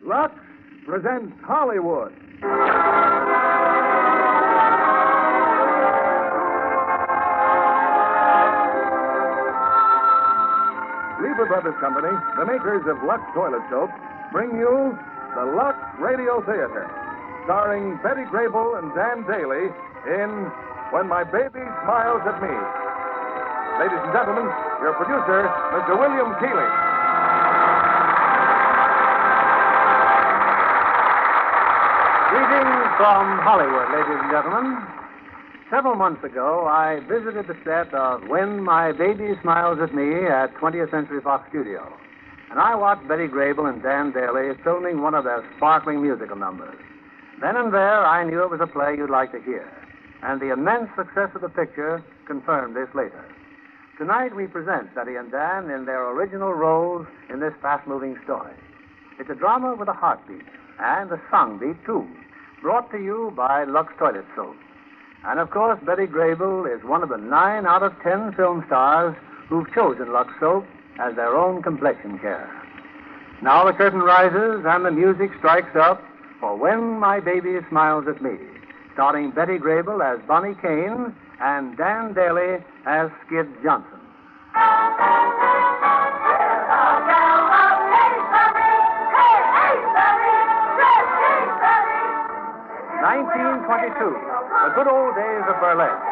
Lux presents Hollywood. Lever Brothers Company, the makers of Lux Toilet Soap, bring you the Lux Radio Theatre, starring Betty Grable and Dan Dailey in When My Baby Smiles at Me. Ladies and gentlemen, your producer, Mr. William Keeley. Greetings from Hollywood, ladies and gentlemen. Several months ago, I visited the set of When My Baby Smiles at Me at 20th Century Fox Studio. And I watched Betty Grable and Dan Dailey filming one of their sparkling musical numbers. Then and there, I knew it was a play you'd like to hear. And the immense success of the picture confirmed this later. Tonight, we present Betty and Dan in their original roles in this fast-moving story. It's a drama with a heartbeat, and a song beat, too, brought to you by Lux Toilet Soap. And, of course, Betty Grable is one of the 9 out of 10 film stars who've chosen Lux Soap as their own complexion care. Now the curtain rises and the music strikes up for When My Baby Smiles at Me, starring Betty Grable as Bonny Kane and Dan Dailey as Skid Johnson. 1922, the good old days of burlesque.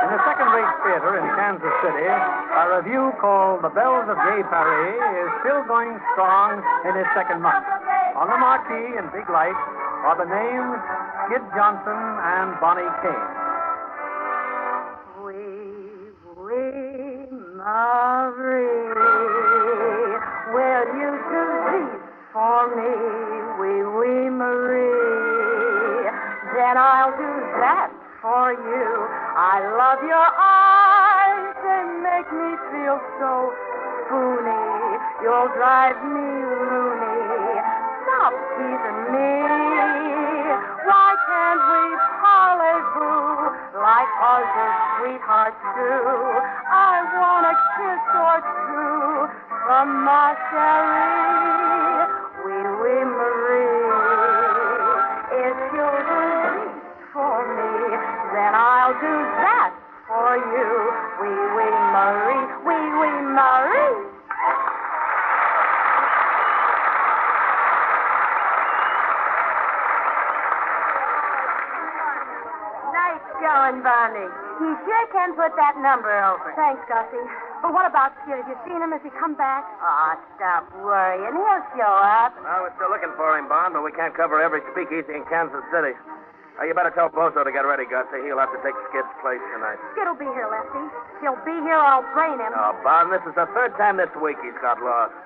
In the second-rate theater in Kansas City, a revue called The Bells of Gay Paris is still going strong in its second month. On the marquee in big lights are the names Skid Johnson and Bonny Kane. Oui, Marie, will you do this for me? Oui, Marie. Then I'll do that for you. I love your eyes. They make me feel so spoony. You'll drive me loony. Stop teasing me. Why can't we parlez-vous like other sweethearts do? I want a kiss or two from ma chérie. Oui, Marie. If you'll do this for me, then I'll do that for you. Oui, Marie. Oui, Marie. Nice going, Bonnie. He sure can put that number over. Thanks, Gussie. But what about Skid? Have you seen him? Has he come back? Oh, stop worrying. He'll show up. Well, we're still looking for him, Bond, but we can't cover every speakeasy in Kansas City. You better tell Bozo to get ready, Gussie. He'll have to take Skid's place tonight. Skid'll be here, Lefty. He'll be here or I'll brain him. Oh, Bond, this is the third time this week he's got lost.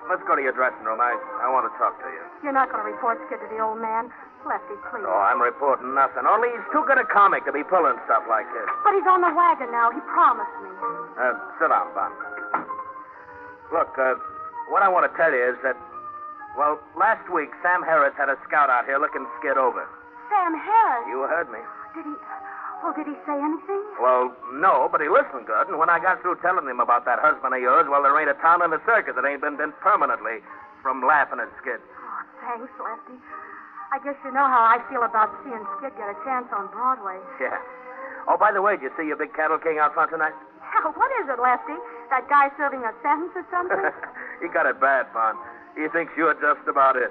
Let's go to your dressing room. I want to talk to you. You're not going to report Skid to the old man? Lefty, please. Oh, I'm reporting nothing. Only he's too good a comic to be pulling stuff like this. But he's on the wagon now. He promised me. Sit down, Bond. Look, what I want to tell you is that, well, last week Sam Harris had a scout out here looking Skid over. Sam Harris? You heard me. Did he say anything? Well, no, but he listened good, and when I got through telling him about that husband of yours, well, there ain't a town in the circuit that ain't been permanently from laughing at Skid. Oh, thanks, Lefty. I guess you know how I feel about seeing Skid get a chance on Broadway. Yeah. Oh, by the way, did you see your big cattle king out front tonight? Hell, what is it, Lefty? That guy serving a sentence or something? He got it bad, Bond. He thinks you're just about it.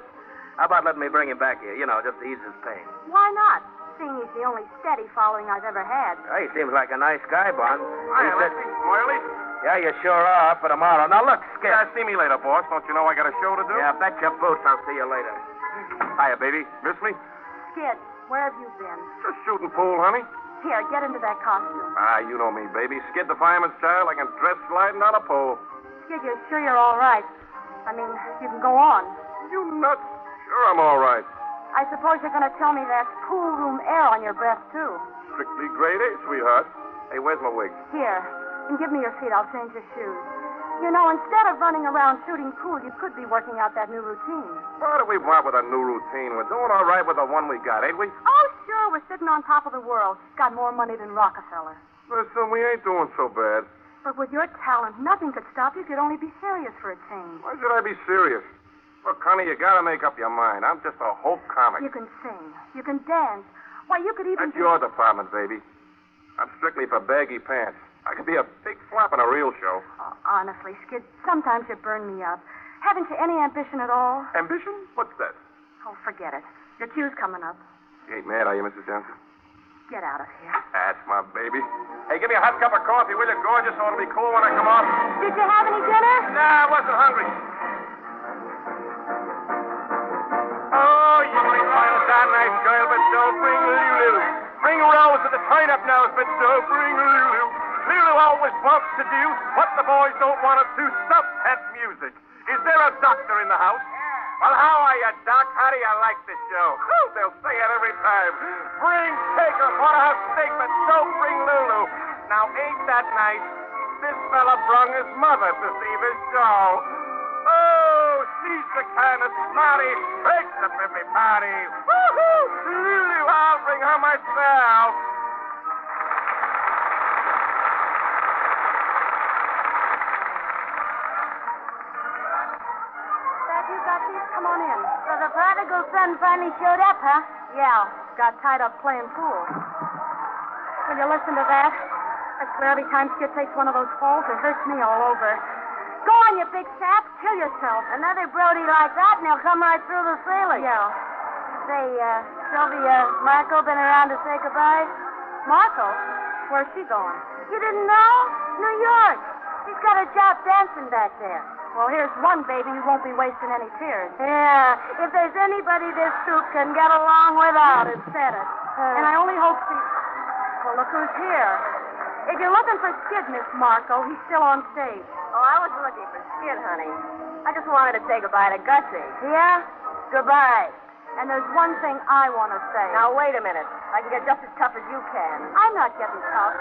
How about letting me bring him back here? You know, just to ease his pain. Why not? Seeing he's the only steady following I've ever had. He seems like a nice guy, Bond. Hiya, Lefty. Oily? Yeah, you sure are up for tomorrow. Now, look, Skid. Yeah, see me later, boss. Don't you know I got a show to do? Yeah, bet your boots I'll see you later. Hiya, baby. Miss me? Skid, where have you been? Just shooting pool, honey. Here, get into that costume. You know me, baby. Skid the fireman's child. I can dress sliding down a pole. Skid, you're sure you're all right? I mean, you can go on. You nuts? Sure, I'm all right. I suppose you're going to tell me there's pool room air on your breath, too. Strictly grade A, sweetheart. Hey, where's my wig? Here, and give me your feet. I'll change your shoes. You know, instead of running around shooting pool, you could be working out that new routine. What do we want with a new routine? We're doing all right with the one we got, ain't we? Oh, sure. We're sitting on top of the world. Got more money than Rockefeller. Listen, we ain't doing so bad. But with your talent, nothing could stop you if you'd only be serious for a change. Why should I be serious? Look, honey, you gotta make up your mind. I'm just a hope comic. You can sing. You can dance. Why, you could even... That's your department, baby. I'm strictly for baggy pants. I could be a big flop in a real show. Oh, honestly, Skid, sometimes you burn me up. Haven't you any ambition at all? Ambition? What's that? Oh, forget it. Your cue's coming up. You ain't mad, are you, Mrs. Johnson? Get out of here. That's my baby. Hey, give me a hot cup of coffee, will you, gorgeous, so it'll be cool when I come off? Did you have any dinner? Nah, I wasn't hungry. Oh, you bring Violet that nice girl, but don't bring Lulu. Bring Rose with the turn-up nose, but don't bring Lulu. Lulu always wants to do what the boys don't want us to. Stop that music. Is there a doctor in the house? Well, how are you, Doc? How do you like the show? Whew, they'll say it every time. Bring Taker, want to have steak, but don't bring Lulu. Now, ain't that nice? This fella brung his mother to see this show. Oh, she's the kind of smarty breaks up every party. Woo-hoo! Lulu, I'll bring her myself. Come on in. So the prodigal son finally showed up, huh? Yeah, got tied up playing pool. Will you listen to that? I swear every time Skid takes one of those falls, it hurts me all over. Go on, you big sap. Kill yourself. Another Brody like that, and he'll come right through the ceiling. Yeah. Say, Sylvia, Marco been around to say goodbye? Marco? Where's she going? You didn't know? New York. She's got a job dancing back there. Well, here's one baby who won't be wasting any tears. Yeah, if there's anybody this soup can get along without, it's said it. And I only hope she... Well, look who's here. If you're looking for Skid, Miss Marco, he's still on stage. Oh, I wasn't looking for Skid, honey. I just wanted to say goodbye to Gussie. Yeah? Goodbye. And there's one thing I want to say. Now, wait a minute. I can get just as tough as you can. I'm not getting tough.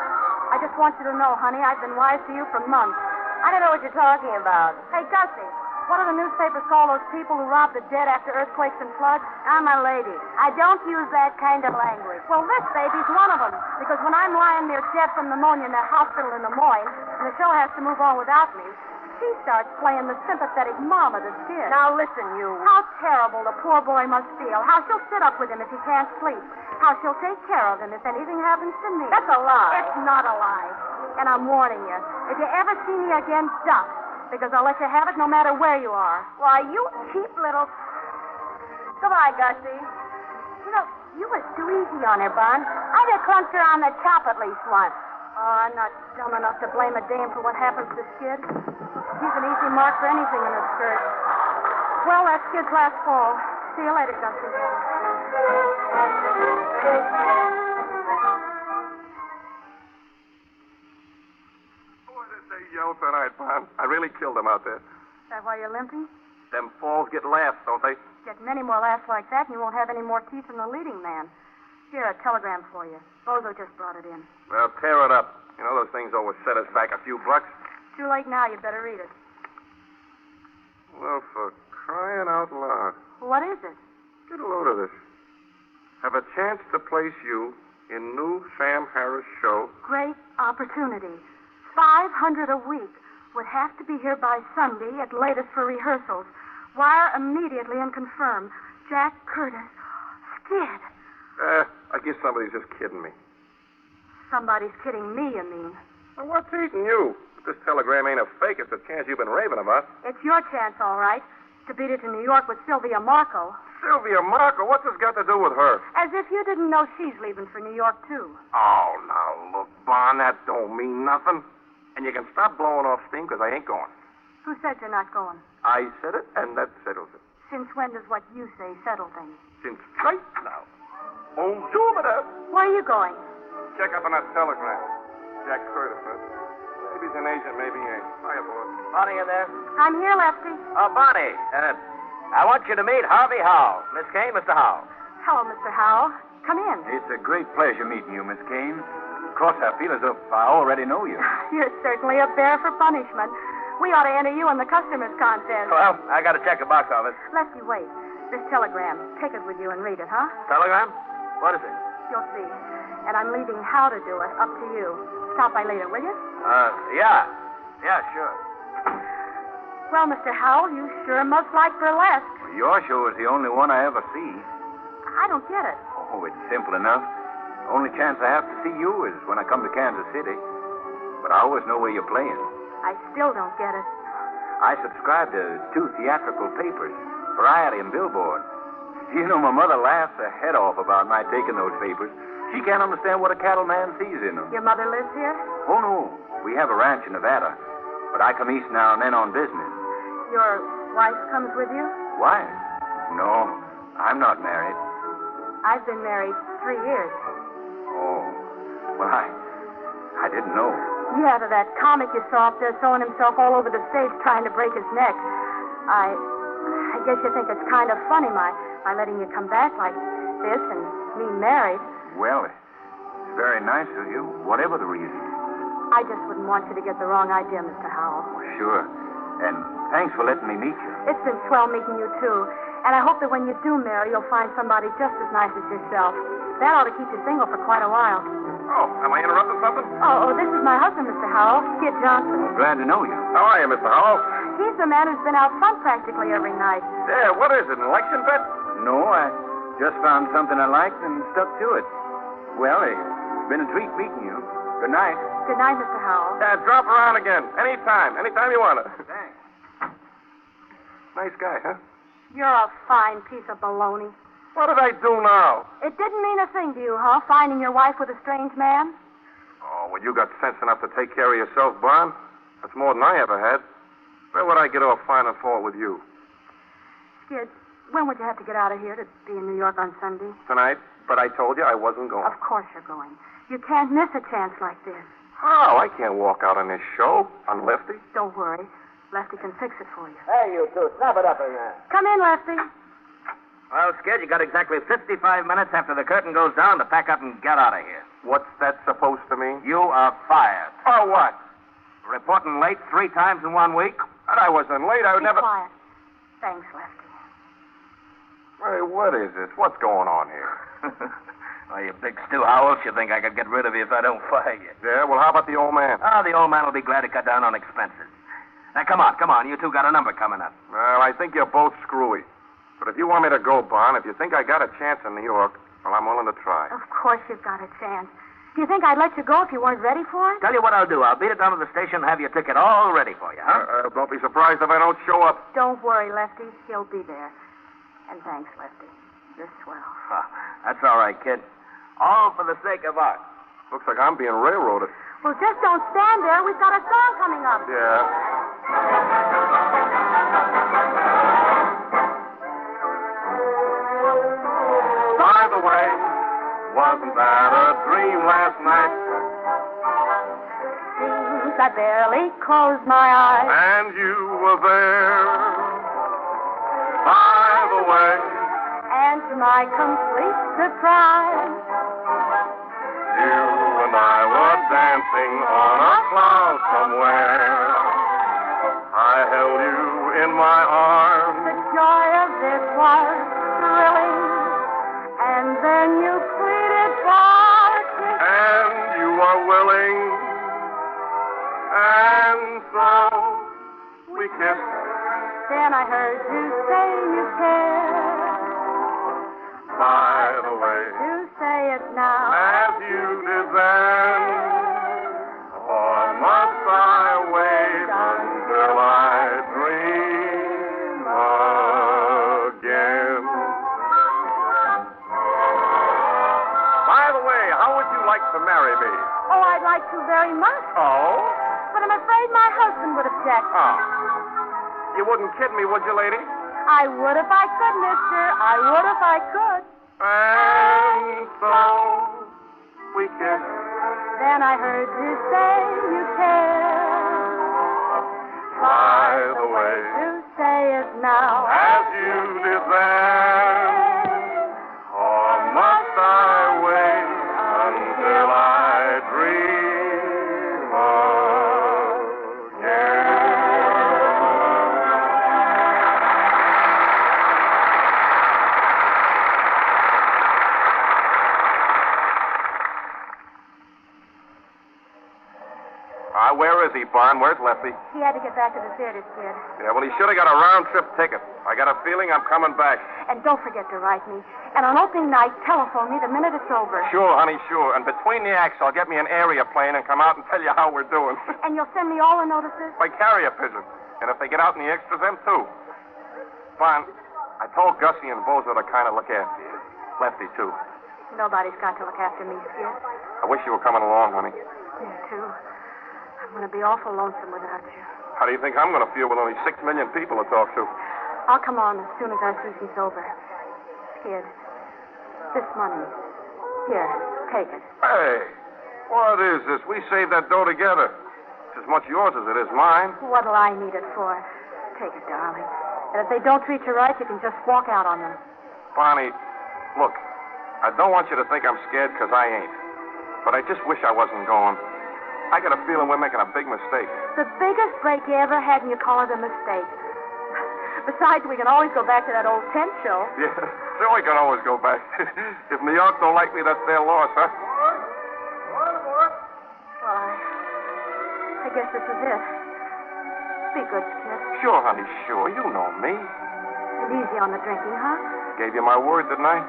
I just want you to know, honey, I've been wise to you for months. I don't know what you're talking about. Hey, Gussie, what do the newspapers call those people who rob the dead after earthquakes and floods? I'm a lady. I don't use that kind of language. Well, this baby's one of them. Because when I'm lying near dead from pneumonia in that hospital in Des Moines, and the show has to move on without me, she starts playing the sympathetic mama to Skid. Now, listen, you... How terrible the poor boy must feel. How she'll sit up with him if he can't sleep. How she'll take care of him if anything happens to me. That's a lie. It's not a lie. And I'm warning you. If you ever see me again, duck. Because I'll let you have it no matter where you are. Why, you cheap little... Goodbye, Gussie. You know, you was too easy on her, Bon. I'd have clunked her on the top at least once. Oh, I'm not dumb enough to blame a dame for what happens to Skid. He's an easy mark for anything in his skirt. Well, that's Skid's last fall. See you later, Gussie. They yelled tonight, Bon. I really killed them out there. Is that why you're limping? Them falls get laughs, don't they? Get many more laughs like that, and you won't have any more teeth than the leading man. Here, a telegram for you. Bozo just brought it in. Well, tear it up. You know, those things always set us back a few bucks. Too late now. You better read it. Well, for crying out loud. What is it? Get a load of this. Have a chance to place you in new Sam Harris show. Great opportunity. 500 a week. Would have to be here by Sunday at latest for rehearsals. Wire immediately and confirm. Jack Curtis. Skid. I guess somebody's just kidding me. Somebody's kidding me, you mean? Well, what's eating you? If this telegram ain't a fake, it's a chance you've been raving about. It's your chance, all right. To beat it to New York with Sylvia Marco. Sylvia Marco? What's this got to do with her? As if you didn't know she's leaving for New York, too. Oh, now, look, Bon, that don't mean nothing. And you can stop blowing off steam because I ain't going. Who said you're not going? I said it, and that settles it. Since when does what you say settle things? Since right now. Oh, Jupiter. Where are you going? Check up on that telegram. Jack Curtis, huh? Maybe he's an agent, maybe he ain't. Hiya, boss. Bonnie, you there? I'm here, Lefty. Bonnie, I want you to meet Harvey Howell. Miss Kane, Mr. Howell. Hello, Mr. Howell. Come in. It's a great pleasure meeting you, Miss Kane. Of course, I feel as if I already know you. You're certainly a bear for punishment. We ought to enter you in the customers' contest. Well, I got to check the box office. Lefty, wait. This telegram. Take it with you and read it, huh? Telegram? What is it? You'll see. And I'm leaving how to do it up to you. Stop by later, will you? Yeah. Yeah, sure. Well, Mr. Howell, you sure must like burlesque. Your show is the only one I ever see. I don't get it. Oh, it's simple enough. The only chance I have to see you is when I come to Kansas City. But I always know where you're playing. I still don't get it. I subscribe to 2 theatrical papers, Variety and Billboard. You know, my mother laughs her head off about my taking those papers. She can't understand what a cattleman sees in them. Your mother lives here? Oh, no. We have a ranch in Nevada. But I come east now and then on business. Your wife comes with you? Wife? No, I'm not married. I've been married 3 years. Oh, well, I didn't know. Yeah, to that comic you saw up there throwing himself all over the stage trying to break his neck. I guess you think it's kind of funny, my letting you come back like this and me married. Well, it's very nice of you, whatever the reason. I just wouldn't want you to get the wrong idea, Mr. Howell. Sure. And thanks for letting me meet you. It's been swell meeting you, too. And I hope that when you do marry, you'll find somebody just as nice as yourself. That ought to keep you single for quite a while. Oh, am I interrupting something? Oh, this is my husband, Mr. Howell, Skid Johnson. Glad to know you. How are you, Mr. Howell? He's the man who's been out front practically every night. Yeah, what is it, an election bet? No, I just found something I liked and stuck to it. Well, it's been a treat meeting you. Good night. Good night, Mr. Howell. Drop around again. Anytime you want to. Thanks. Nice guy, huh? You're a fine piece of baloney. What did I do now? It didn't mean a thing to you, huh? Finding your wife with a strange man? Oh, well, you got sense enough to take care of yourself, Bon. That's more than I ever had. Where would I get off finding fault with you? Skid, when would you have to get out of here to be in New York on Sunday? Tonight, but I told you I wasn't going. Of course you're going. You can't miss a chance like this. How? I can't walk out on this show on Lefty. Don't worry. Lefty can fix it for you. Hey, you two, snap it up in there. Come in, Lefty. Well, Skid, you got exactly 55 minutes after the curtain goes down to pack up and get out of here. What's that supposed to mean? You are fired. For what? Reporting late 3 times in 1 week. And I wasn't late. I would Be never... quiet. Thanks, Lefty. Hey, what is this? What's going on here? Well, you big Stu Howells, you think I could get rid of you if I don't fire you. Yeah, well, how about the old man? Oh, the old man will be glad to cut down on expenses. Now, come on. You two got a number coming up. Well, I think you're both screwy. But if you want me to go, Bon, if you think I got a chance in New York, well, I'm willing to try. Of course you've got a chance. Do you think I'd let you go if you weren't ready for it? Tell you what I'll do. I'll beat it down to the station and have your ticket all ready for you, huh? Don't be surprised if I don't show up. Don't worry, Lefty. He'll be there. And thanks, Lefty. You're swell. Oh, that's all right, kid. All for the sake of art. Looks like I'm being railroaded. Well, just don't stand there. We've got a song coming up. Yeah. By the way, wasn't that a dream last night? Seems I barely closed my eyes. And you were there. By the way, And to my complete surprise, you and I were dancing on a cloud somewhere. I held you in my arms. the joy of this was thrilling. And then you pleaded for kiss. And you are willing. And so we kissed. Then I heard you say you care. By the way, You say it now. as you did then, or must I wait until I dream again? By the way, how would you like to marry me? Oh, I'd like to very much. Oh? But I'm afraid my husband would object. Oh. You wouldn't kid me, would you, lady? I would if I could, mister. I would if I could. And so we kissed. Then I heard you say you care. By the way, You say it now. as you did then, or must I wait until I dream again? Where is he, Barn? Where's Lefty? He had to get back to the theater, Skid. Yeah, well, he should have got a round-trip ticket. I got a feeling I'm coming back. And don't forget to write me. And on opening night, telephone me the minute it's over. Sure, honey, sure. And between the acts, I'll get me an area plane and come out and tell you how we're doing. And you'll send me all the notices? By carrier pigeon. And if they get out in the extras, them too. Barn, I told Gussie and Bozo to kind of look after you. Lefty, too. Nobody's got to look after me, Skid. I wish you were coming along, honey. Me, too. I'm going to be awful lonesome without you. How do you think I'm going to feel with only 6 million people to talk to? I'll come on as soon as our season's over. Skid, this money. Here, take it. Hey, what is this? We saved that dough together. It's as much yours as it is mine. What'll I need it for? Take it, darling. And if they don't treat you right, you can just walk out on them. Bonnie, look, I don't want you to think I'm scared, because I ain't. But I just wish I wasn't going. I got a feeling we're making a big mistake. The biggest break you ever had, and you call it a mistake. Besides, we can always go back to that old tent show. Yeah, sure we can always go back. If New York don't like me, that's their loss, huh? Well, I guess this is it. Be good, Skid. Sure, honey, sure. You know me. And easy on the drinking, huh? Gave you my word, didn't I?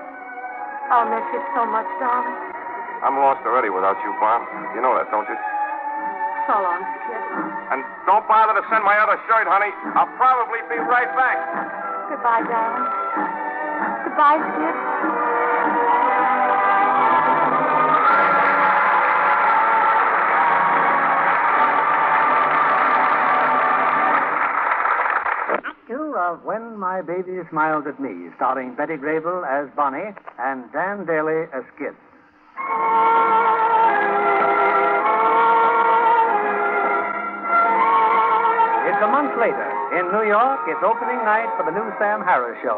I'll miss you so much, darling. I'm lost already without you, Bon. You know that, don't you? So long, Skid. And don't bother to send my other shirt, honey. I'll probably be right back. Goodbye, darling. Goodbye, Skid. Of When My Baby Smiles at Me, starring Betty Grable as Bonnie and Dan Dailey as Skid. It's a month later. In New York, it's opening night for the new Sam Harris show.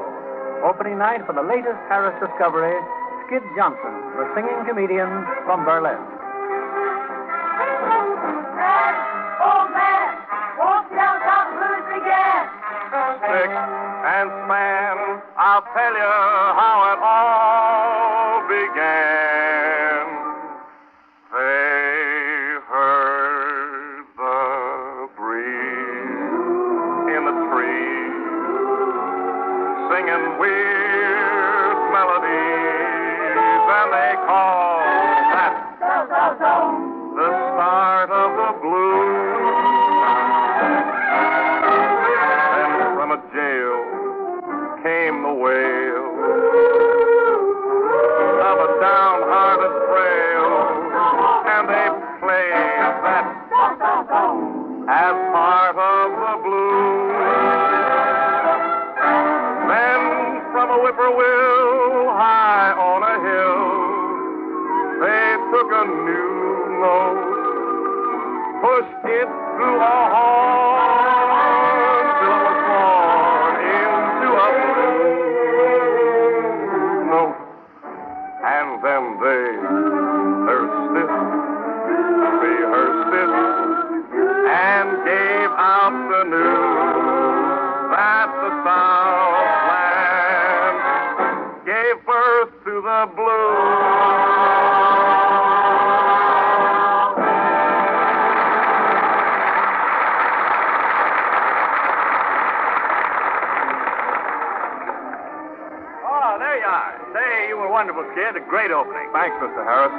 Opening night for the latest Harris discovery, Skid Johnson, the singing comedian from Burlesque. Old man, won't tell about the blues again. Spick and span, I'll tell you how it all began. They heard the breeze in the trees, singing weird melodies, and they called that the start of the blues. From a jail came the wail of a downhearted frail, and they played that as part of the blues. Then from a whippoorwill high on a hill, they took a new note, pushed it through a horn till it was born into a blue note. And then they rehearsed it, and gave out the news that the Southland gave birth to the blues. Wonderful, Skid. A great opening. Thanks, Mr. Harris.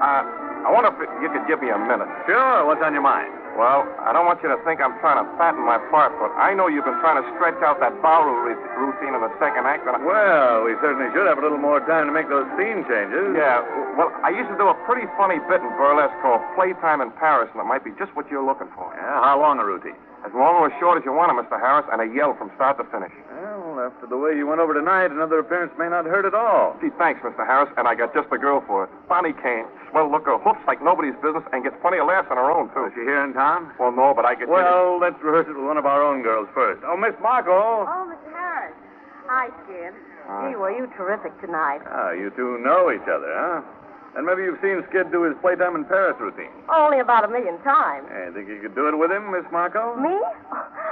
I wonder if you could give me a minute. Sure. What's on your mind? Well, I don't want you to think I'm trying to fatten my part, but I know you've been trying to stretch out that ballroom routine in the second act. Well, we certainly should have a little more time to make those scene changes. Yeah, well, I used to do a pretty funny bit in burlesque called Playtime in Paris, and it might be just what you're looking for. Yeah, how long a routine? As long or as short as you want it, Mr. Harris, and a yell from start to finish. Well, after the way you went over tonight, another appearance may not hurt at all. Gee, thanks, Mr. Harris, and I got just the girl for it. Bonny Kane. Swell looker, hooks like nobody's business, and gets plenty of laughs on her own, too. Is she here in town? Well, no, but I could... Well, let's rehearse it with one of our own girls first. Oh, Miss Marco. Oh, Mr. Harris. Hi, Skid. Gee, were you terrific tonight. Ah, you two know each other, huh? And maybe you've seen Skid do his Playtime in Paris routine. Only about 1,000,000 times. Hey, think you could do it with him, Miss Marco? Me?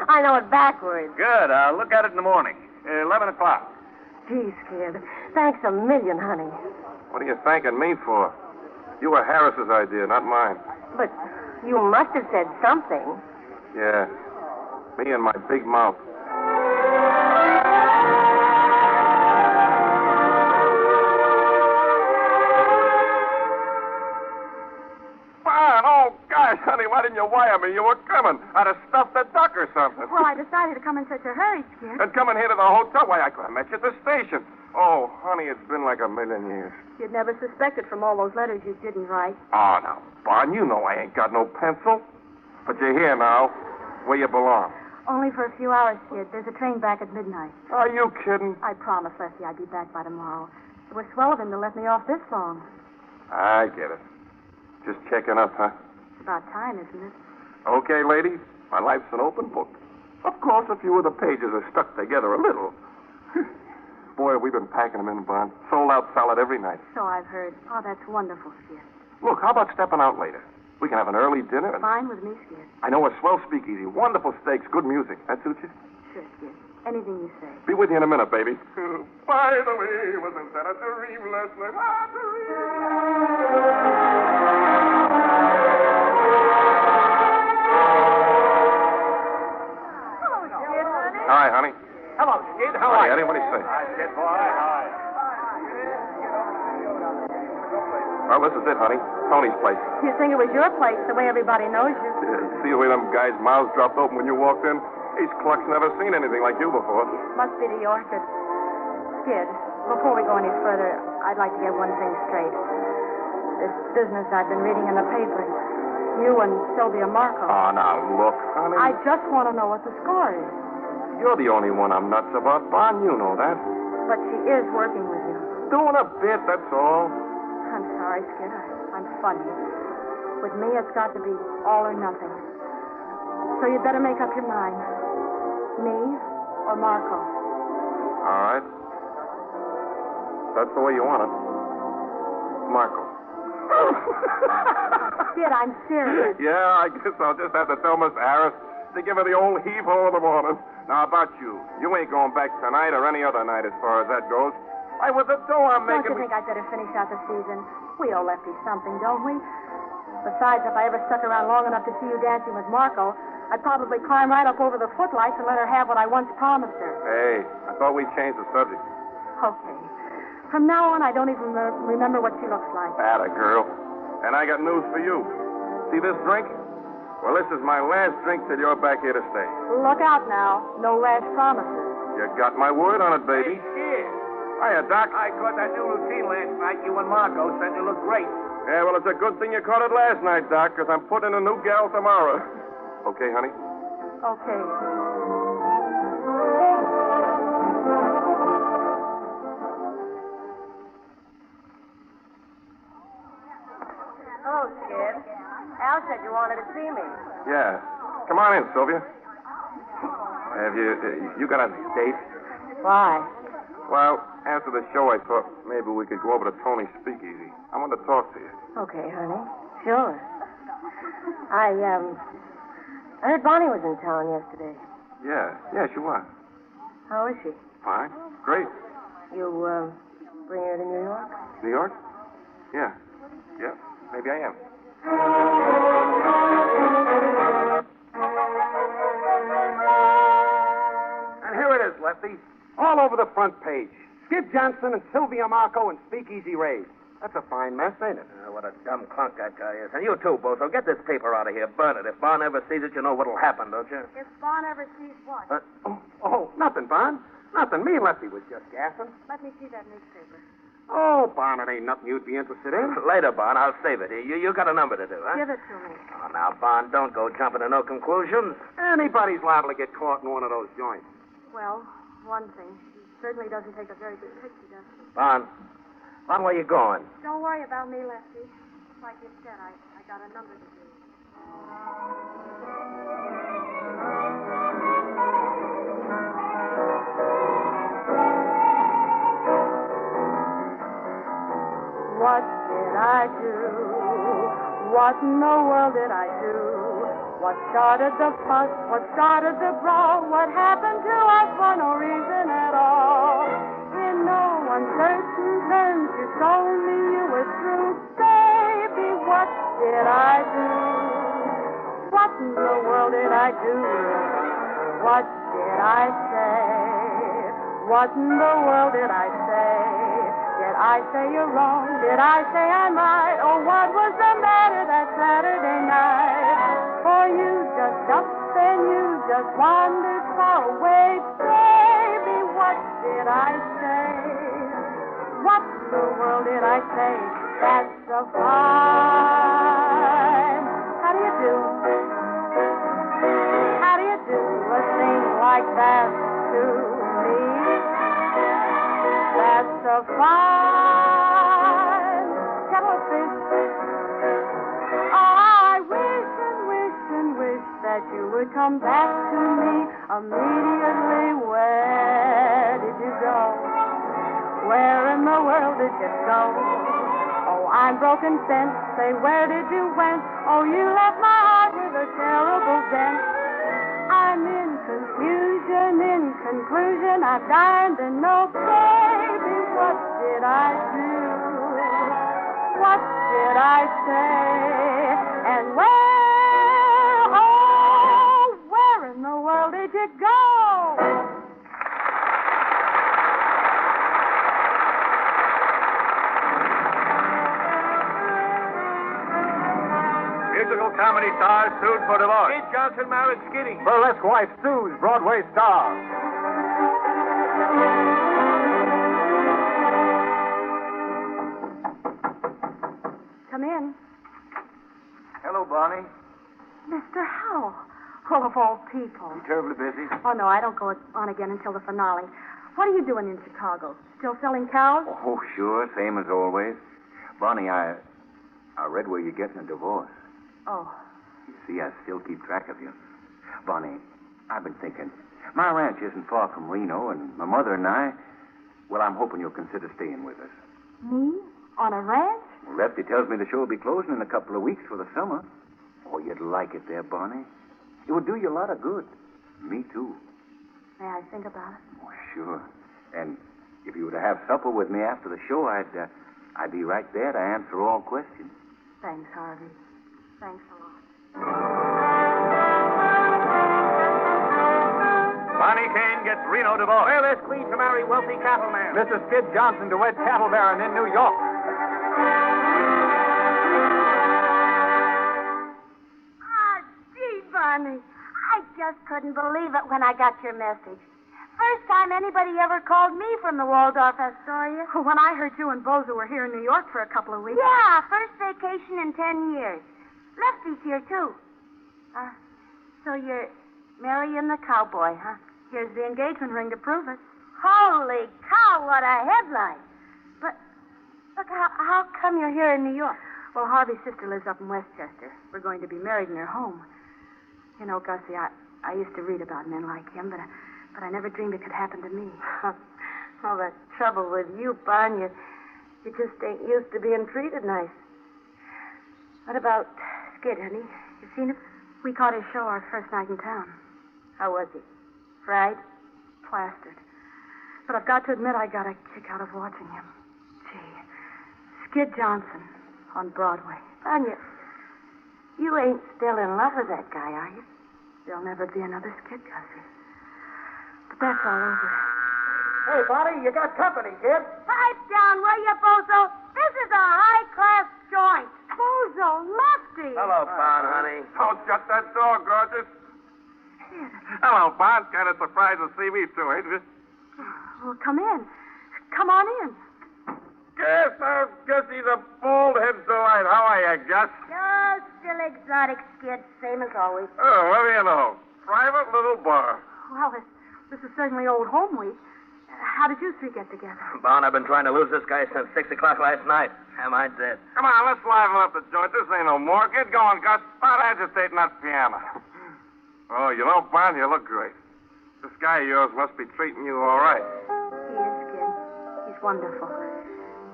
I know it backwards. Good. I'll look at it in the morning. 11 o'clock. Gee, Skid. Thanks a million, honey. What are you thanking me for? You were Harris's idea, not mine. But You must have said something. Yeah. Me and my big mouth. Oh, gosh, honey, why didn't you wire me? You were coming. I'd have stuffed a duck or something. Well, I decided to come in such a hurry, Skid. And coming here to the hotel, why, I could have met you at the station. Oh, honey, it's been like a million years. You'd never suspected from all those letters you didn't write. Oh, now, Bon, you know I ain't got no pencil. But you're here now, where you belong. Only for a few hours, Skid. There's a train back at midnight. Are you kidding? I promised Lefty I'd be back by tomorrow. It was swell of him to let me off this long. I get it. Just checking up, huh? It's about time, isn't it? Okay, ladies, my life's an open book. Of course, a few of the pages are stuck together a little. Boy, we've been packing them in, Bon. Sold out solid every night. So I've heard. Oh, that's wonderful, Skid. Look, how about stepping out later? We can have an early dinner and... Fine with me, Skid. I know a swell speakeasy, wonderful steaks, good music. That suits you? Sure, Skid. Anything you say. Be with you in a minute, baby. By the way, wasn't that a dream last night? A Hi, honey. Hello, Skid. How Hi, are you? Eddie. What do you say? Hi, Skid boy. Hi. Well, this is it, honey. Tony's place. You think it was your place, the way everybody knows you. See the way them guys' mouths dropped open when you walked in? These clucks never seen anything like you before. Must be the orchid. Skid, before we go any further, I'd like to get one thing straight. This business I've been reading in the papers. You and Sylvia Marco. Oh, now, look, honey. I just want to know what the score is. You're the only one I'm nuts about, Bon. You know that. But she is working with you. Doing a bit, that's all. I'm sorry, Skid. I'm funny. With me, it's got to be all or nothing. So you'd better make up your mind. Me or Marco. All right. That's the way you want it. Marco. Skid, I'm serious. Yeah, I guess I'll just have to tell Miss Harris to give her the old heave-ho in the morning. Now, about you. You ain't going back tonight or any other night as far as that goes. Why, with the dough I'm Don't making... you think I'd better finish out the season? We owe Lefty something, don't we? Besides, if I ever stuck around long enough to see you dancing with Marco, I'd probably climb right up over the footlights and let her have what I once promised her. Hey, I thought we'd change the subject. Okay. From now on, I don't even remember what she looks like. Atta girl. And I got news for you. See this drink? Well, this is my last drink till you're back here to stay. Look out now. No rash promises. You got my word on it, baby. Skid. Hiya, Doc. I caught that new routine last night. You and Marco said you looked great. Yeah, well, it's a good thing you caught it last night, Doc, because I'm putting a new gal tomorrow. Okay, honey? Okay. Hello, Skid. Al said you wanted to see me. Yeah. Come on in, Sylvia. Have you got a date? Why? Well, after the show, I thought maybe we could go over to Tony's speakeasy. I want to talk to you. Okay, honey. Sure. I heard Bonnie was in town yesterday. Yeah, she was. How is she? Fine. Great. You, bring her to New York? New York? Yeah, maybe I am. And here it is, Lefty. All over the front page. Skid Johnson and Sylvia Marco and Speakeasy Raid. That's a fine mess, ain't it? What a dumb clunk that guy is. And you too, Bozo. Get this paper out of here. Burn it. If Bon ever sees it, you know what'll happen, don't you? If Bon ever sees what? Nothing, Bon. Nothing. Me and Lefty was just gassing. Let me see that newspaper. Oh, Bon, it ain't nothing you'd be interested in. Later, Bon. I'll save it. You got a number to do, huh? Give it to me. Oh, now, Bon, don't go jumping to no conclusions. Anybody's liable to get caught in one of those joints. Well, one thing. She certainly doesn't take a very good picture, does she? Bon, where you going? Don't worry about me, Lefty. Like you said, I got a number to do. What did I do? What in the world did I do? What started the fuss? What started the brawl? What happened to us for no reason at all? In no uncertain terms, you told me you were through. Baby, what did I do? did I say? What in the world did I say? Did I say you're wrong? Did I say I'm right? Oh, what was the matter that Saturday night? For you just up and you just wandered far away. Baby, what did I say? What in the world did I say? That's so fine. How do you do? How do you do a thing like that to me? That's so fine. Kettlefish. Oh, I wish and wish and wish that you would come back to me immediately. Where did you go? Where in the world did you go? Oh, I'm broken since. Say, where did you went? Oh, you left my heart with a terrible dent. I'm in confusion, in conclusion. I'm dying to know, baby, what did I do? What did I say? And where, oh, where in the world did you go? Musical comedy stars sued for divorce. Kid Johnson married Skitty. Burlesque wife sues Broadway star. Come in. Hello, Bonnie. Mr. Howell. Well, of all people. You terribly busy? Oh, no, I don't go on again until the finale. What are you doing in Chicago? Still selling cows? Oh, sure, same as always. Bonnie, I read where you're getting a divorce. Oh. You see, I still keep track of you. Bonnie, I've been thinking. My ranch isn't far from Reno, and my mother and I, well, I'm hoping you'll consider staying with us. Me? On a ranch? Well, Lefty tells me the show will be closing in a couple of weeks for the summer. Oh, you'd like it there, Bonnie. It would do you a lot of good. Me, too. May I think about it? Oh, sure. And if you were to have supper with me after the show, I'd be right there to answer all questions. Thanks, Harvey. Thanks a lot. Bonny Kane gets Reno divorced. Well, there's Queen to marry wealthy cattleman. Mrs. Skid Johnson to wed cattle baron in New York. Ah, gee, Bonnie. I just couldn't believe it when I got your message. First time anybody ever called me from the Waldorf Astoria. When I heard you and Bozo were here in New York for a couple of weeks. Yeah, first vacation in 10 years. Lefty's here, too. So you're marrying the cowboy, huh? Here's the engagement ring to prove it. Holy cow, what a headline. But, look, how come you're here in New York? Well, Harvey's sister lives up in Westchester. We're going to be married in her home. You know, Gussie, I used to read about men like him, but I never dreamed it could happen to me. Well, the trouble with you, Bon, you just ain't used to being treated nice. What about Skid, honey? You seen him? We caught his show our first night in town. How was he? Fried? Plastered. But I've got to admit I got a kick out of watching him. Gee, Skid Johnson on Broadway. Bon, you ain't still in love with that guy, are you? There'll never be another Skid, Gussie. But that's all over. Hey, Bonnie, you got company, kid. Pipe down, will you, Bozo? This is a high-class joint. Bozo, Lefty! Hello, Bon, honey. Don't shut that door, gorgeous. Skid. Hello, Bon. Kind of surprised to see me, too, ain't you? Well, come in. Come on in. Yes, Gussie, the bald-head delight. How are you, Gus? Oh, still exotic, Skid, same as always. Oh, what do you know? Private little bar. Well, this is certainly old home week. How did you three get together? Bon, I've been trying to lose this guy since 6 o'clock last night. Am I dead? Come on, let's liven up the joint. This ain't no more. Get going, Gus. Start agitating that piano. Oh, you know, Bon, you look great. This guy of yours must be treating you all right. He is, Skid. He's wonderful.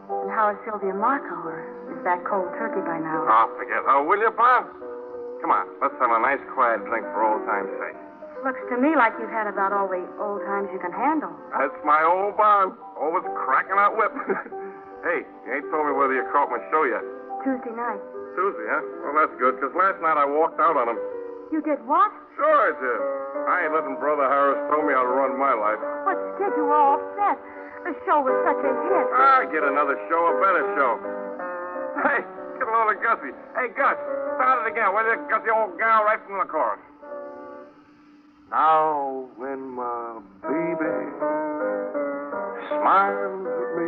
And how is Sylvia Marco, or is that cold turkey by now? Oh, forget her, will you, Bon? Come on, let's have a nice quiet drink for old time's sake. Looks to me like you've had about all the old times you can handle. That's my old Bon. Always cracking that whip. Hey, you ain't told me whether you caught my show yet. Tuesday night. Tuesday, huh? Well, that's good, because last night I walked out on him. You did what? Sure I did. I ain't letting Brother Harris tell me how to run my life. But, Skid, you were all set. The show was such a hit. Get another show, a better show. Hey, get a load of Gussie. Hey, Gus, start it again. Where's that Gussie old gal right from the chorus? Now when my baby smiles at me,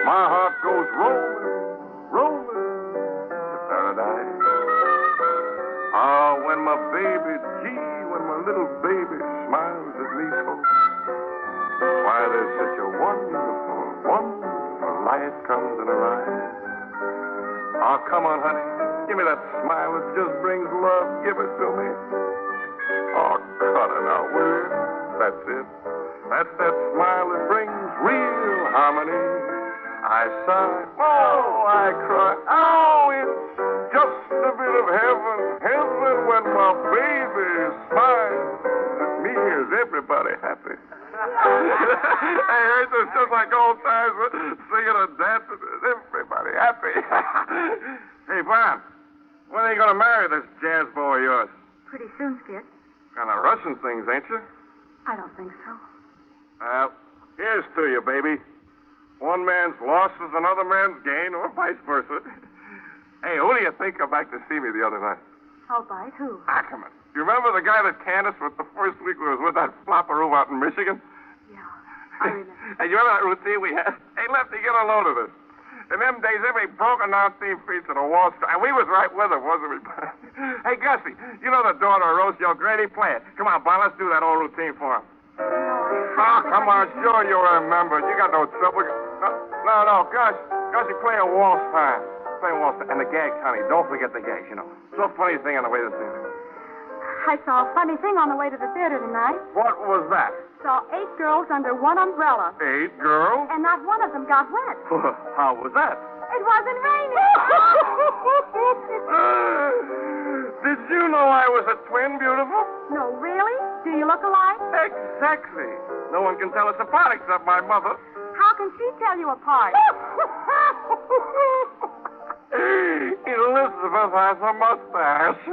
my heart goes rolling, rolling to paradise. When my baby, when my little baby smiles at me, folks, why there's such a wonderful, wonderful light comes in her eyes. Oh, come on, honey, give me that smile that just brings love. Give it to me. Oh, cut it out, will you? That's it. That's that smile that brings real harmony. I sigh. Oh, I cry. Oh, it's just a bit of heaven. Heaven when my baby smiles at me. Is everybody happy? Hey, ain't this just like old times? Singing and dancing. Is everybody happy? Hey, Bon, when are you going to marry this jazz boy of yours? Pretty soon, Skid. Kind of rushing things, ain't you? I don't think so. Well, here's to you, baby. One man's loss is another man's gain, or vice versa. Hey, who do you think come back to see me the other night? All right, who? Ackerman. You remember the guy that canned us with the first week we was with that flopperoo out in Michigan? Yeah, I remember. And you remember that routine we had? Hey, Lefty, get a load of this. In them days, every broken down theme featured a Wall Street. And we was right with her, wasn't we? Hey, Gussie, you know the daughter of Rosie O'Grady? Play it. Come on, Bon, let's do that old routine for him. Oh, come on, sure you remember. You got no trouble. No, Gussie, play a waltz time. Play a waltz time. And the gags, honey. Don't forget the gags, you know. So funny thing on the way to the theater. I saw a funny thing on the way to the theater tonight. What was that? Saw 8 girls under one umbrella. 8 girls? And not one of them got wet. How was that? It wasn't raining. Did you know I was a twin, beautiful? No, really? Do you look alike? Exactly. No one can tell us apart except my mother. How can she tell you apart? Elizabeth has a mustache.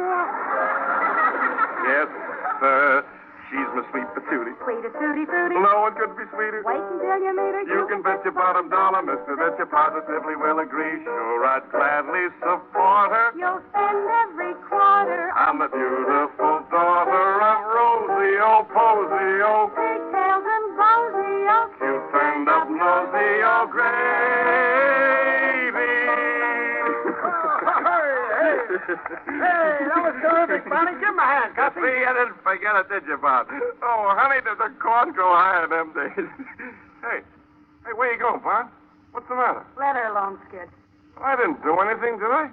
Yes, she's my sweet patootie. Sweetie, tootie, fruity. No one could be sweeter. Wait until you meet her. You can bet your bottom dollar, mister, that you positively will agree. Sure, I'd gladly support her. You'll spend every quarter. I'm the beautiful daughter of Rosie, oh, Posey, oh. Pigtails and Bosie, oh. Cute, turned up nosy, oh, gravy. Hey, that was terrific, Bonnie. Give him a hand, Gussie. See, I didn't forget it, did you, Bob? Oh, honey, did the corn go high in them days? Hey, where you going, Bob? What's the matter? Let her alone, Skid. I didn't do anything, did I?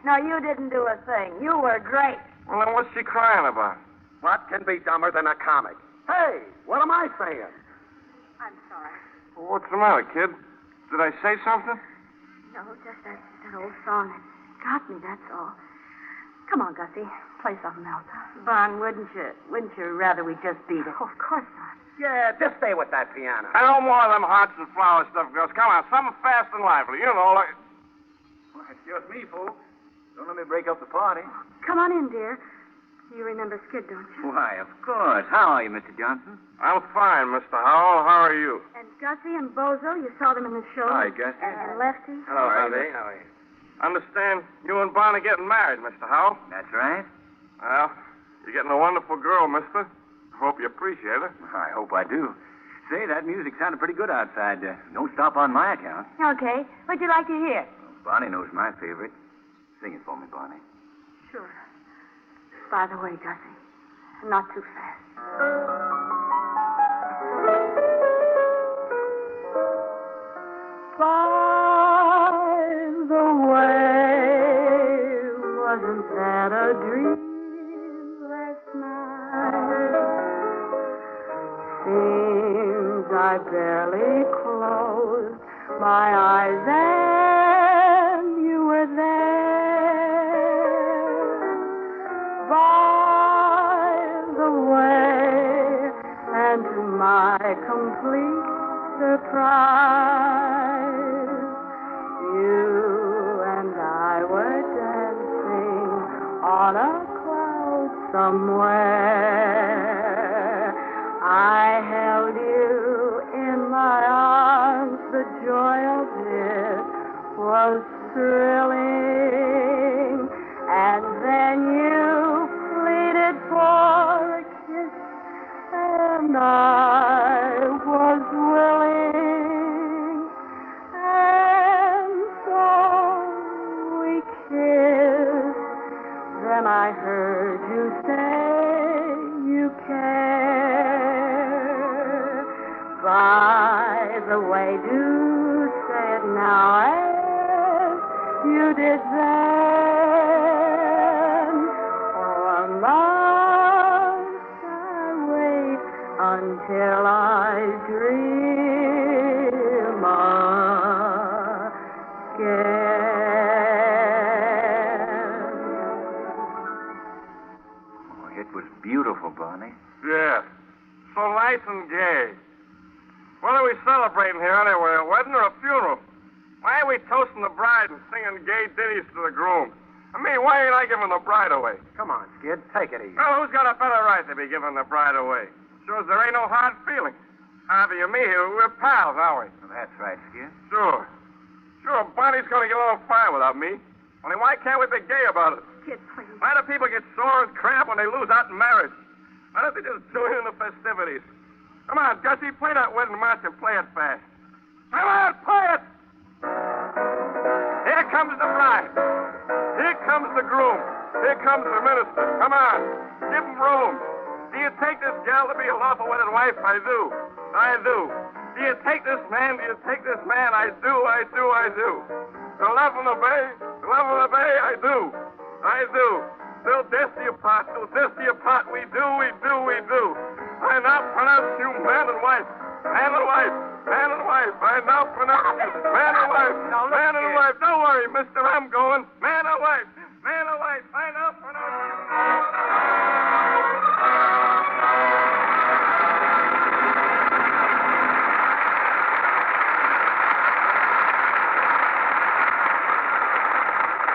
No, you didn't do a thing. You were great. Well, then what's she crying about? What can be dumber than a comic? Hey, what am I saying? I'm sorry. Well, what's the matter, kid? Did I say something? No, just that old song. It got me, that's all. Come on, Gussie. Play something else. Bon, wouldn't you rather we just beat it? Oh, of course not. Yeah, just stay with that piano. I no more of them hearts and flower stuff, girls. Come on, something fast and lively. You know, like... Well, excuse me, fool. Don't let me break up the party. Come on in, dear. You remember Skid, don't you? Why, of course. How are you, Mr. Johnson? I'm fine, Mr. Howell. How are you? And Gussie and Bozo, you saw them in the show. Hi, Gussie. And Lefty. Hello, Bobby. How are you? Understand you and Bon are getting married, Mr. Howell. That's right. Well, you're getting a wonderful girl, mister. Hope you appreciate her. I hope I do. Say, that music sounded pretty good outside. Don't stop on my account. Okay. What'd you like to hear? Bonnie knows my favorite. Sing it for me, Bonnie. Sure. By the way, Gussie, not too fast. By the way, wasn't that a dream last night? Seems I barely closed my eyes and you were there. By the way, and to my complete surprise, you and I were dancing on a cloud somewhere. I held you in my arms. The joy of it was thrilling. And then you pleaded for a kiss, and I was willing. And so we kissed. Then I heard you say you care. By the way, do say it now as you did then. For must I wait until I dream again? Oh, it was beautiful, Bonnie. Yeah. So nice and gay. What are we celebrating here anyway? A wedding or a funeral? Why are we toasting the bride and singing gay ditties to the groom? I mean, why ain't I giving the bride away? Come on, Skid. Take it easy. Well, who's got a better right to be giving the bride away? Sure as there ain't no hard feelings. Harvey and me here, we're pals, aren't we? Well, that's right, Skid. Sure. Sure, Bonnie's gonna get along fine without me. Only why can't we be gay about it? Skid, please. Why do people get sore and cramp when they lose out in marriage? Why don't they just join in the festivities? Come on, Gussie, play that wedding march and play it fast. Come on, play it! Here comes the bride. Here comes the groom. Here comes the minister. Come on, give them room. Do you take this gal to be a lawful wedded wife? I do. I do. Do you take this man? Do you take this man? I do, I do, I do. To love and obey, I do. I do. Till death do you part, till death do you part. We do, we do, we do. I now pronounce you man and wife. Man and wife. Man and wife. I now pronounce you man and wife. Man and wife. Don't worry, mister, I'm going. Man and wife. Man and wife. I now pronounce you.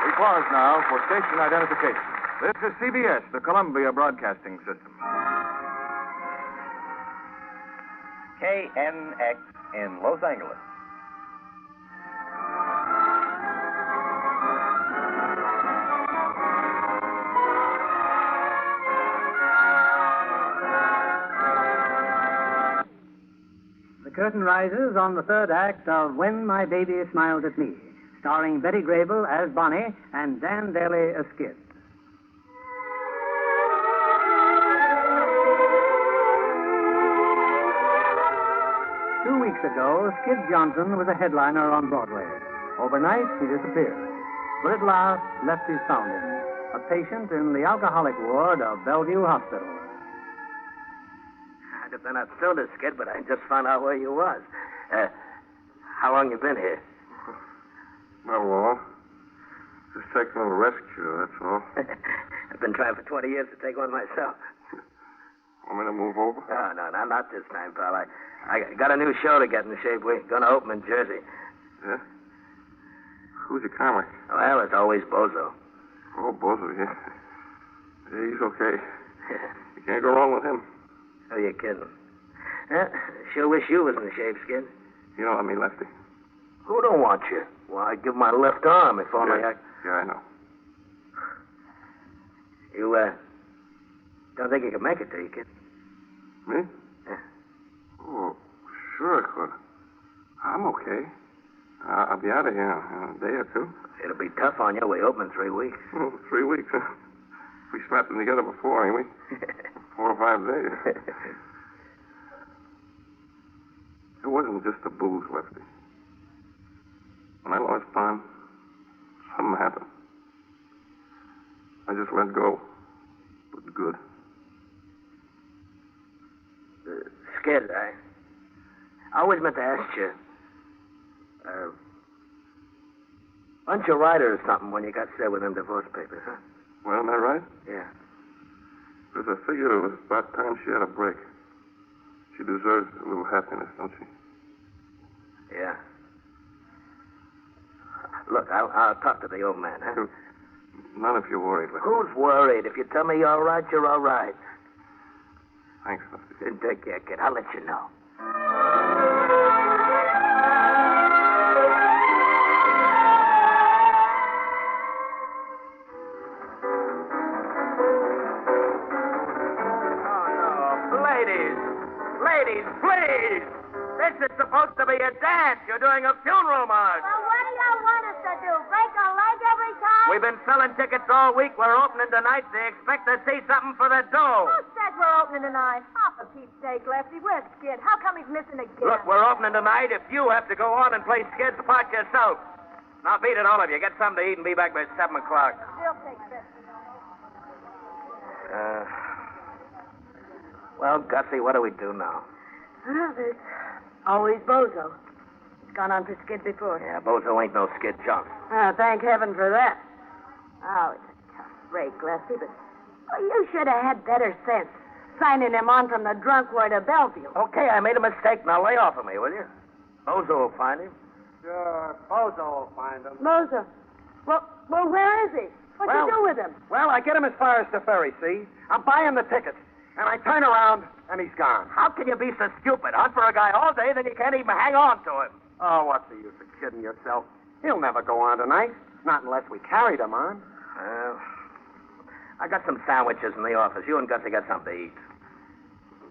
We pause now for station identification. This is CBS, the Columbia Broadcasting System. KNX in Los Angeles. The curtain rises on the third act of When My Baby Smiled at Me, starring Betty Grable as Bonnie and Dan Dailey as Skid. 2 weeks ago, Skid Johnson was a headliner on Broadway. Overnight, he disappeared. But at last, left his sounding, a patient in the alcoholic ward of Bellevue Hospital. I'd have been up sooner, Skid, but I just found out where you was. How long you been here? Not long. Just taking a little rescue, that's all. I've been trying for 20 years to take one myself. Want me to move over? No, not this time, pal. I got a new show to get in shape. We're going to open in Jersey. Yeah? Who's your comic? Well, it's always Bozo. Oh, Bozo, yeah. Yeah, he's okay. You can't go wrong with him. Oh, you're kidding. Sure wish you was in shape, Skid. You don't let me, Lefty. Who don't want you? Well, I'd give my left arm if only I... Yeah, I know. You, don't think you can make it, do you, kid? Me? Yeah. Oh, sure I could. I'm okay. I'll be out of here in a day or two. It'll be tough on you. We open in 3 weeks. Oh, 3 weeks, huh? We slapped them together before, ain't we? 4 or 5 days. It wasn't just the booze, Lefty. When I lost Pond, something happened. I just let go. It was good. Skid, I always meant to ask you. Aren't you a writer or something when you got set with them divorce papers, huh? Well, am I right? Yeah. Because I figured it was about time she had a break. She deserves a little happiness, don't she? Yeah. Look, I'll talk to the old man, huh? None if you're worried, Lefty. Who's worried? If you tell me you're all right, you're all right. Thanks, Lefty. Take care, kid. I'll let you know. Ladies, please! This is supposed to be a dance. You're doing a funeral march. Well, what do you want us to do? Break a leg every time? We've been selling tickets all week. We're opening tonight. They expect to see something for the dough. Who said we're opening tonight? Oh, for Pete's sake, Lefty, where's Skid? How come he's missing again? Look, we're opening tonight. If you have to go on and play Skid's part yourself. Now, beat it, all of you. Get something to eat and be back by 7 o'clock. He'll take this. Well, Gussie, what do we do now? Well, there's always Bozo. He's gone on for Skid before. Yeah, Bozo ain't no Skid Johnson. Oh, thank heaven for that. Oh, it's a tough break, Lefty, but you should have had better sense. Signing him on from the drunk ward of Bellevue. Okay, I made a mistake. Now lay off of me, will you? Bozo will find him. Sure, Bozo will find him. Bozo? Well, where is he? What'd you do with him? Well, I get him as far as the ferry, see? I'm buying the tickets. And I turn around, and he's gone. How can you be so stupid? Hunt for a guy all day, then you can't even hang on to him. Oh, what's the use of kidding yourself? He'll never go on tonight. Not unless we carried him on. Well, I got some sandwiches in the office. You and Gussie got something to eat.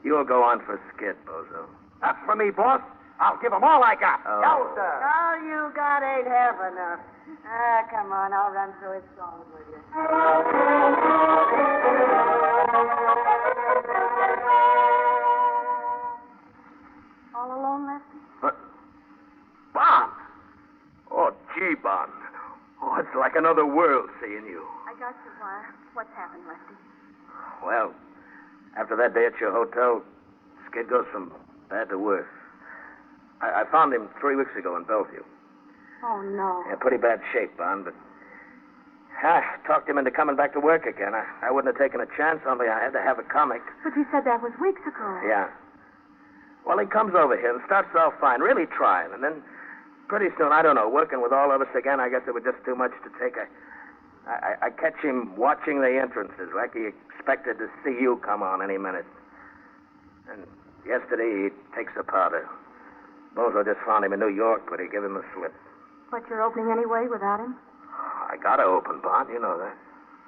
You'll go on for Skid, Bozo. That's for me, boss. I'll give him all I got. Oh. Yo, sir. All you got ain't half enough. Ah, come on, I'll run through his songs with you. All alone, Lefty? Bon! Oh, gee, Bon. Oh, it's like another world seeing you. I got your wire. What's happened, Lefty? Well, after that day at your hotel, Skid goes from bad to worse. I found him 3 weeks ago in Bellevue. Oh, no. In pretty bad shape, Bon, but I talked him into coming back to work again. I wouldn't have taken a chance, only I had to have a comic. But you said that was weeks ago. Yeah. Well, he comes over here and starts off fine, really trying, and then pretty soon, I don't know, working with all of us again, I guess it was just too much to take. I catch him watching the entrances, like he expected to see you come on any minute. And yesterday, he takes the powder. Bozo just found him in New York, but he gave him the slip. But you're opening anyway without him? I gotta open, Bond, you know that.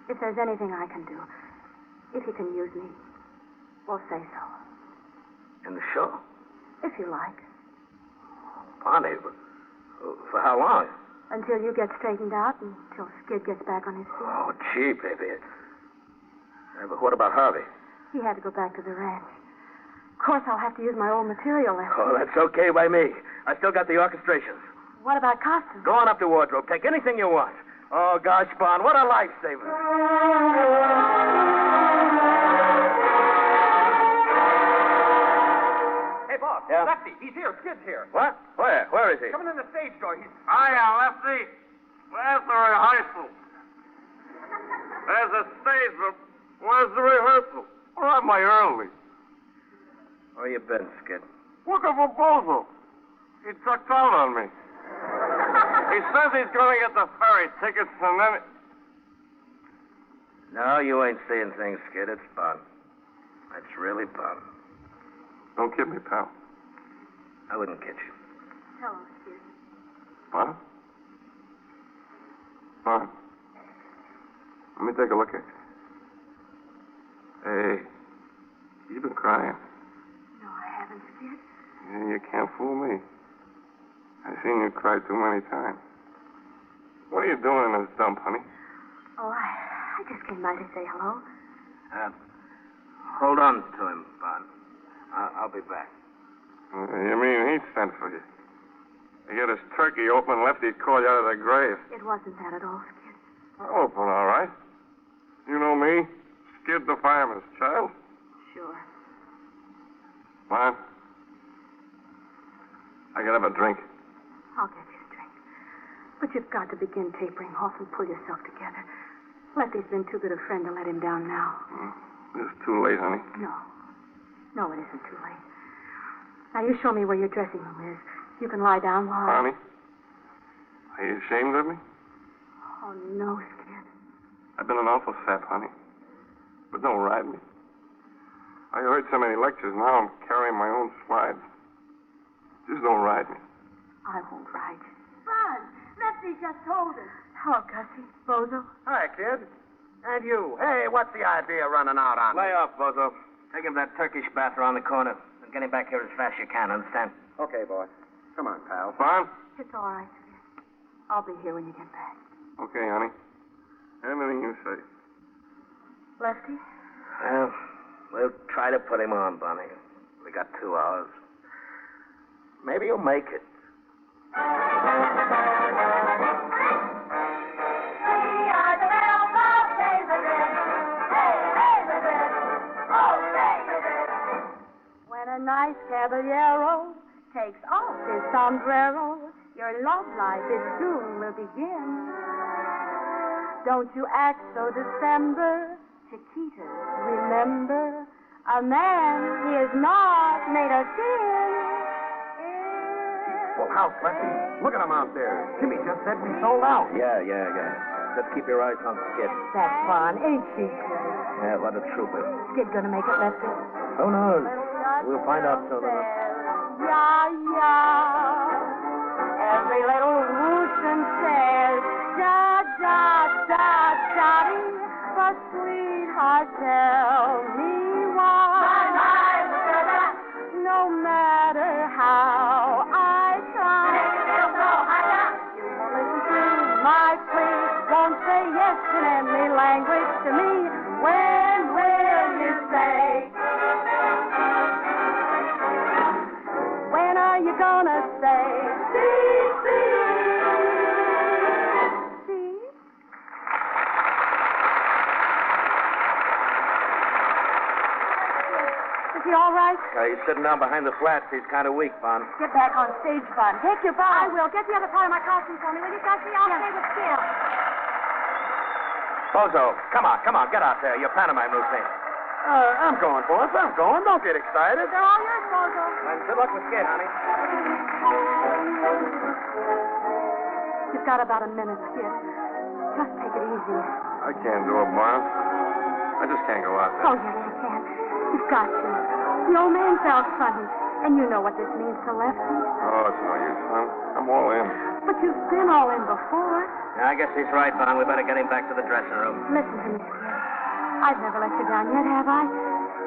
If there's anything I can do, if you can use me, we'll say so. In the show? If you like. Bonnie, but for how long? Until you get straightened out and until Skid gets back on his feet. Oh, gee, baby. But what about Harvey? He had to go back to the ranch. Of course, I'll have to use my old material. Oh, that's okay by me. I still got the orchestrations. What about costumes? Go on up to wardrobe. Take anything you want. Oh, gosh, Bon, what a lifesaver. Hey, boss. Yeah? Lefty, he's here. Skid's here. What? Where? Where is he? Coming in the stage door. He's... Hiya, Lefty. Where's the rehearsal? There's a stage, but where's the rehearsal? Where am I early? Where you been, Skid? Looking for Bozo. He trucked out on me. He says he's going to get the ferry tickets and then... No, you ain't seeing things, Skid. It's Bon. It's really Bon. Don't kid me, pal. I wouldn't kid you. Tell him, Skid. What? Bon. Let me take a look at you. Hey, you've been crying. No, I haven't, Skid. Yeah, you can't fool me. I've seen you cry too many times. What are you doing in this dump, honey? Oh, I just came by to say hello. Hold on to him, Bon. I'll be back. You mean he sent for you? You get his turkey open, Lefty'd call you out of the grave. It wasn't that at all, Skid. I'll open, all right. You know me, Skid the fireman's child. Sure. Bon, I gotta have a drink. I'll get you a drink. But you've got to begin tapering off and pull yourself together. Lefty's been too good a friend to let him down now. It's too late, honey. No, it isn't too late. Now, you show me where your dressing room is. You can lie down while... Honey, are you ashamed of me? Oh, no, Skid. I've been an awful sap, honey. But don't ride me. I heard so many lectures, now I'm carrying my own slides. Just don't ride me. I won't ride. Bud, Lefty just told us. Hello, Gussie. Bozo. Hi, kid. And you. Hey, what's the idea of running out on me? Lay off, Bozo. Take him to that Turkish bath around the corner and get him back here as fast as you can, understand? Okay, boy. Come on, pal. Bon? It's all right, Skid. I'll be here when you get back. Okay, honey. Anything you say. Lefty? Well, we'll try to put him on, Bonnie. We got 2 hours. Maybe you'll make it. When a nice caballero takes off his sombrero, your love life it soon will begin. Don't you act so December, Chiquita. Remember, a man he is not made of tin. Full house, Lefty. Look at him out there. Jimmy just said we sold out. Yeah. Just keep your eyes on Skid. That's fun, ain't she? Yeah, what a trooper. Skid gonna make it, Lefty. Who knows? We'll find out soon enough. Yeah. Every little whoosh and says, da, da, da, da, but sweetheart, tell me why. No matter how I try, you won't listen to my plea. Won't say yes in any language to me. When will you say? When are you gonna say? See? Is he all right? He's sitting down behind the flats. He's kind of weak, Bon. Get back on stage, Bun. Take your bow. I will. Get the other part of my costume for me, will you, Gussie? I'll stay with Skid. Bozo, come on. Get out there. Your pantomime routine. I'm going, boss. I'm going. Don't get excited. They're all yours, Bozo. And good luck with Skid, honey. You've got about a minute, Skid. Just take it easy. I can't do it, Bon. I just can't go out there. Oh, yes, you can. You've got to. The old man felt funny, and you know what this means to Lefty. Oh, it's no use, son. I'm all in. But you've been all in before. Yeah, I guess he's right, Bon. We better get him back to the dressing room. Listen to me, Skid. I've never let you down yet, have I?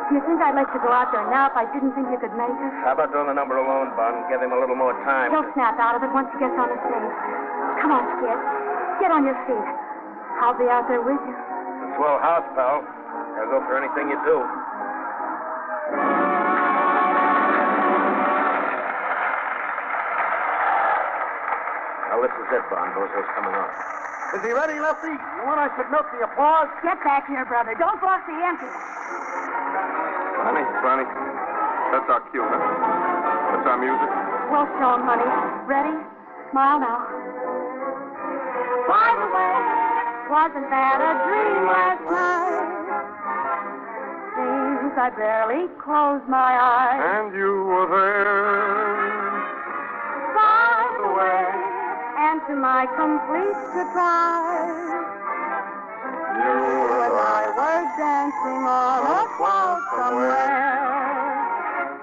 Do you think I'd let you go out there now if I didn't think you could make it? How about doing the number alone, Bon? Give him a little more time. He'll snap out of it once he gets on the stage. Come on, Skid. Get on your feet. I'll be out there with you. It's a swell house, pal. I'll go for anything you do. Now, this is it, Bon. Bozo's coming on. Is he ready, Lefty? You want I should milk the applause? Get back here, brother. Don't block the empty. Bonnie, that's our cue, huh? That's our music. We'll show him, honey. Ready? Smile now. By the way, wasn't that a dream last night? Seems I barely closed my eyes. And you were there. By the way, and to my complete surprise, You and I were dancing on a cloud somewhere.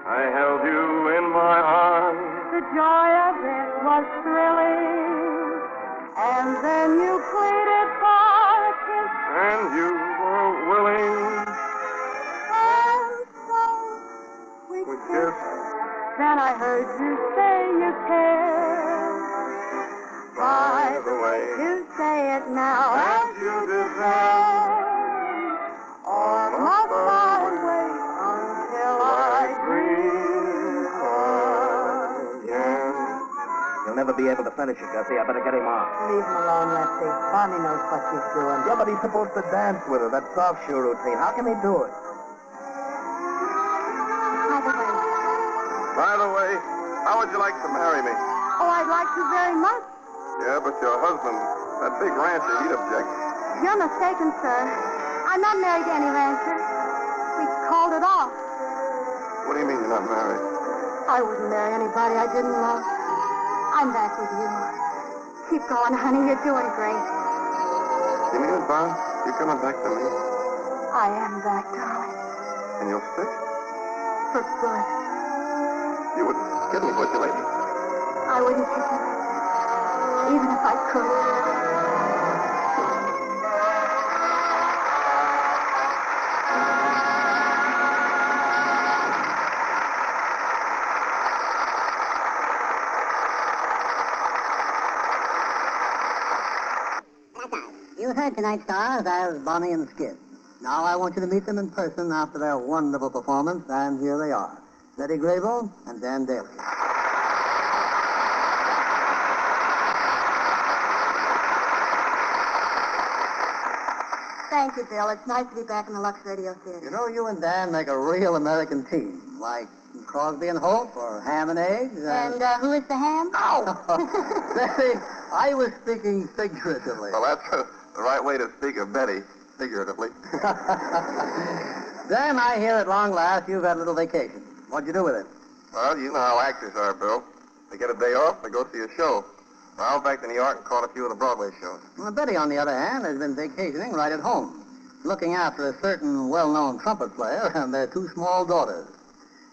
I held you in my arms. The joy of it was thrilling. And then you pleaded for a kiss. And you were willing. And so we We kissed. kissed. Then I heard you say you cared. By the way, You say it now as as you did then. or must I wait until I dream again? He'll never be able to finish it, Gussie. I better get him on. Leave him alone, Lefty. Bonnie knows what she's doing. Yeah, but he's supposed to dance with her. That soft shoe routine. How can he do it? By By the the way, way, how would you like to marry me? oh, I'd like to very much. Yeah, but your husband, that big rancher, he'd object. You're mistaken, sir. I'm not married to any rancher. We called it off. What do you mean you're not married? I wouldn't marry anybody I didn't love. I'm back with you. Keep going, honey. You're doing great. You mean it, Bon? You coming back to me? I am back, darling. And you're sick? For good. You wouldn't kid me, would you, lady? I wouldn't take you like that, even if I could. You heard tonight's stars as Bonnie and Skid. Now I want you to meet them in person after their wonderful performance, and here they are. Betty Grable and Dan Dailey. Thank you, Bill. It's nice to be back in the Lux Radio Theatre. You know, you and Dan make a real American team, like Crosby and Hope or Ham and Eggs. And who is the ham? Ow! Betty, I was speaking figuratively. Well, that's the right way to speak of Betty, figuratively. Dan, I hear at long last you've had a little vacation. What'd you do with it? Well, you know how actors are, Bill. They get a day off, they go see a show. I went back to New York and caught a few of the Broadway shows. Well, Betty, on the other hand, has been vacationing right at home, looking after a certain well-known trumpet player and their two small daughters.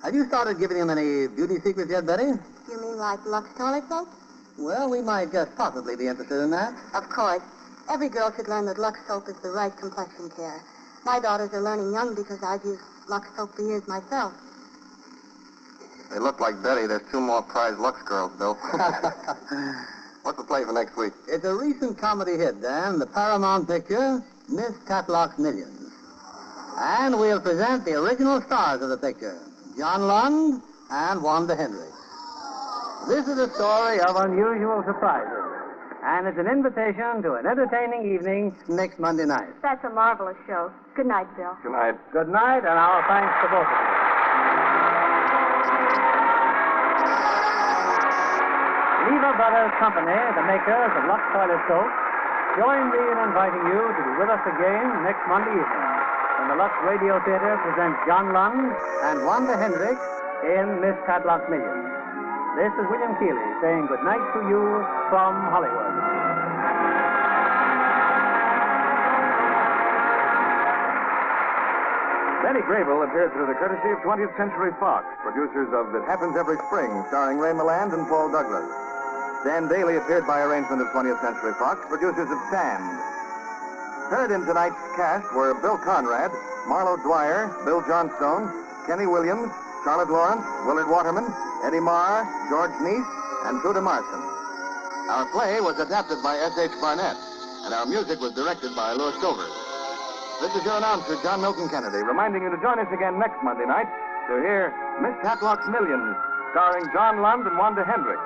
Have you started giving them any beauty secrets yet, Betty? You mean like Lux toilet soap? Well, we might just possibly be interested in that. Of course. Every girl should learn that Lux soap is the right complexion care. My daughters are learning young because I've used Lux soap for years myself. They look like Betty. There's two more prize Lux girls, Bill. What's the play for next week? It's a recent comedy hit, Dan, the Paramount picture, Miss Tatlock's Millions. And we'll present the original stars of the picture, John Lund and Wanda Hendricks. This is a story of unusual surprises, and it's an invitation to an entertaining evening next Monday night. That's a marvelous show. Good night, Bill. Good night. Good night, and our thanks to both of you. Lever Brothers Company, the makers of Lux Toilet Soap, join me in inviting you to be with us again next Monday evening when the Lux Radio Theatre presents John Lund and Wanda Hendricks in Miss Tadlock's Millions. This is William Keeley saying good night to you from Hollywood. Betty Grable appeared through the courtesy of 20th Century Fox, producers of It Happens Every Spring, starring Ray Milland and Paul Douglas. Dan Dailey appeared by arrangement of 20th Century Fox, producers of Sand. Heard in tonight's cast were Bill Conrad, Marlo Dwyer, Bill Johnstone, Kenny Williams, Charlotte Lawrence, Willard Waterman, Eddie Marr, George Neese, and Truda Marson. Our play was adapted by S.H. Barnett, and our music was directed by Louis Silver. This is your announcer, John Milton Kennedy, reminding you to join us again next Monday night to hear Miss Tatlock's Millions, starring John Lund and Wanda Hendricks.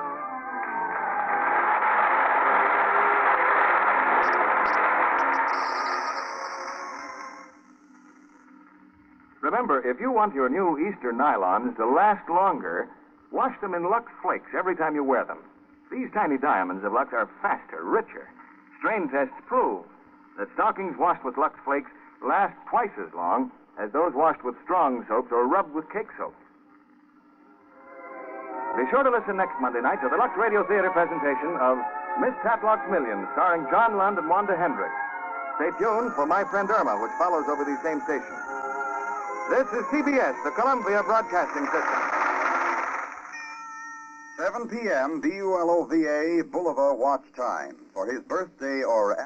Remember, if you want your new Easter nylons to last longer, wash them in Lux Flakes every time you wear them. These tiny diamonds of Lux are faster, richer. Strain tests prove that stockings washed with Lux Flakes last twice as long as those washed with strong soaps or rubbed with cake soap. Be sure to listen next Monday night to the Lux Radio Theatre presentation of Miss Tatlock's Millions, starring John Lund and Wanda Hendricks. Stay tuned for My Friend Irma, which follows over these same stations. This is CBS, the Columbia Broadcasting System. 7 p.m. BULOVA Boulevard watch time. For his birthday or